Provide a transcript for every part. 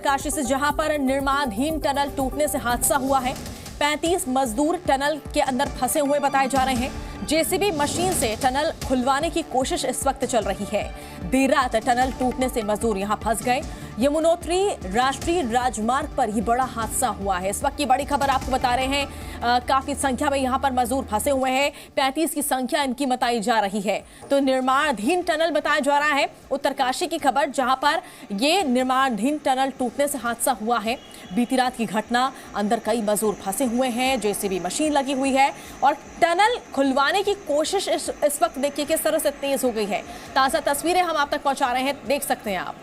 उत्तरकाशी से, जहां पर निर्माणाधीन टनल टूटने से हादसा हुआ है। 35 मजदूर टनल के अंदर फंसे हुए बताए जा रहे हैं। जेसीबी मशीन से टनल खुलवाने की कोशिश इस वक्त चल रही है। देर रात टनल टूटने से मजदूर यहां फंस गए। यमुनोत्री राष्ट्रीय राजमार्ग पर यह बड़ा हादसा हुआ है। इस वक्त की बड़ी खबर आपको बता रहे हैं। काफी संख्या में यहां पर मजदूर फंसे हुए हैं। 35 की संख्या इनकी बताई जा रही है। तो निर्माणाधीन टनल बताया जा रहा है। उत्तरकाशी की खबर, जहां पर यह निर्माणाधीन टनल टूटने से हादसा हुआ है। बीती रात की घटना, अंदर कई मजदूर फंसे हुए हैं, जेसीबी मशीन लगी हुई है और टनल खुलवाने की कोशिश इस वक्त देखिए किस तरह से तेज हो गई है। ताजा तस्वीरें हम आप तक पहुंचा रहे हैं, देख सकते हैं आप।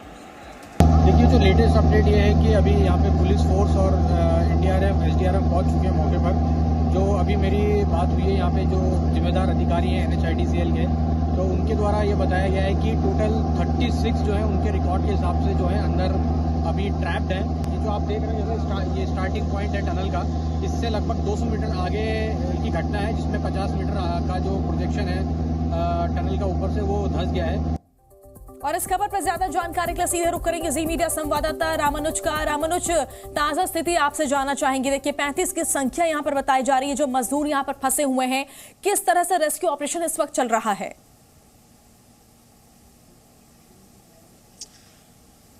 देखिए, जो लेटेस्ट अपडेट ये है कि अभी यहाँ पे पुलिस फोर्स और एनडीआरएफ एसडीआरएफ पहुँच चुके हैं मौके पर। जो अभी मेरी बात हुई है यहाँ पे जो जिम्मेदार अधिकारी हैं NHIDCL के, तो उनके द्वारा ये बताया गया है कि टोटल 36 जो है उनके रिकॉर्ड के हिसाब से जो है अंदर अभी ट्रैप्ड है। ये जो आप देख रहे हैं ये स्टार्टिंग पॉइंट है टनल का, इससे लगभग 200 मीटर आगे की घटना है, जिसमें 50 मीटर का जो प्रोजेक्शन है टनल का ऊपर से वो धंस गया है। और इस खबर पर ज्यादा जानकारी के लिए सीधे रुक करेंगे जी मीडिया संवाददाता रामानुज का। रामानुज, ताजा स्थिति आपसे जानना चाहेंगे। देखिए 35 की संख्या यहां पर बताई जा रही है, जो मजदूर यहां पर फंसे हुए हैं। किस तरह से रेस्क्यू ऑपरेशन इस वक्त चल रहा है?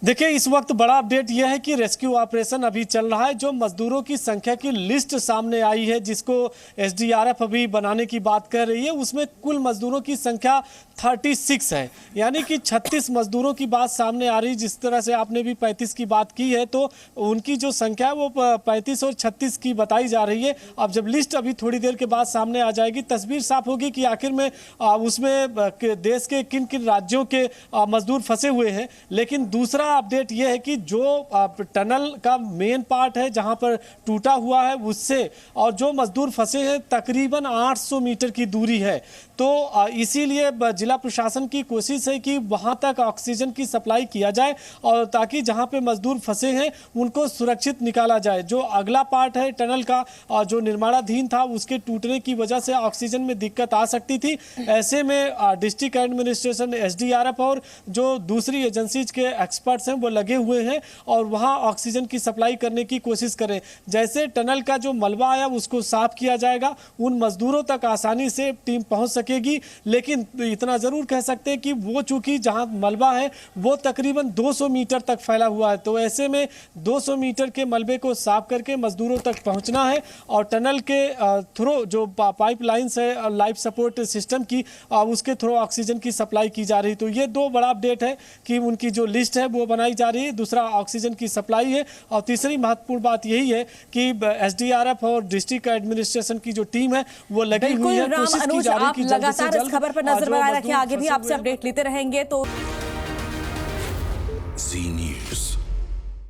देखिए, इस वक्त बड़ा अपडेट यह है कि रेस्क्यू ऑपरेशन अभी चल रहा है। जो मजदूरों की संख्या की लिस्ट सामने आई है, जिसको SDRF अभी बनाने की बात कर रही है, उसमें कुल मजदूरों की संख्या 36 है, यानी कि 36 मजदूरों की बात सामने आ रही है। जिस तरह से आपने भी 35 की बात की है, तो उनकी जो संख्या है वो 35 और 36 की बताई जा रही है। अब जब लिस्ट अभी थोड़ी देर के बाद सामने आ जाएगी, तस्वीर साफ होगी कि आखिर में उसमें देश के किन किन राज्यों के मजदूर फंसे हुए हैं। लेकिन दूसरा अपडेट यह है कि जो टनल का मेन पार्ट है जहां पर टूटा हुआ है, उससे और जो मजदूर फंसे हैं तकरीबन 800 मीटर की दूरी है। तो इसीलिए जिला प्रशासन की कोशिश है कि वहां तक ऑक्सीजन की सप्लाई किया जाए और ताकि जहां पे मजदूर फंसे हैं उनको सुरक्षित निकाला जाए। जो अगला पार्ट है टनल का जो निर्माणाधीन था, उसके टूटने की वजह से ऑक्सीजन में दिक्कत आ सकती थी। ऐसे में डिस्ट्रिक्ट एडमिनिस्ट्रेशन SDRF और जो दूसरी एजेंसीज के एक्सपर्ट्स हैं वो लगे हुए हैं और वहां ऑक्सीजन की सप्लाई करने की कोशिश करें। जैसे टनल का जो मलबा आया उसको साफ किया जाएगा, उन मजदूरों तक आसानी से टीम पहुंच सकेगी। लेकिन इतना जरूर कह सकते हैं कि वो चूंकि जहां मलबा है वो तकरीबन 200 मीटर तक फैला हुआ है, तो ऐसे में 200 मीटर के मलबे को साफ करके मजदूरों तक पहुंचना है और टनल के थ्रू जो पाइपलाइंस है लाइफ सपोर्ट सिस्टम की, उसके थ्रू ऑक्सीजन की सप्लाई की जा रही। तो ये दो बड़ा अपडेट है कि उनकी जो लिस्ट है वो बनाई जा रही है, दूसरा ऑक्सीजन की सप्लाई है और तीसरी महत्वपूर्ण बात यही है कि SDRF और डिस्ट्रिक्ट एडमिनिस्ट्रेशन की जो टीम है वो लगी हुई है। कोशिश की जा रही है कि जल्द से जल्द इस खबर पर नजर बनाए रखें, आगे भी आपसे अपडेट लेते रहेंगे। तो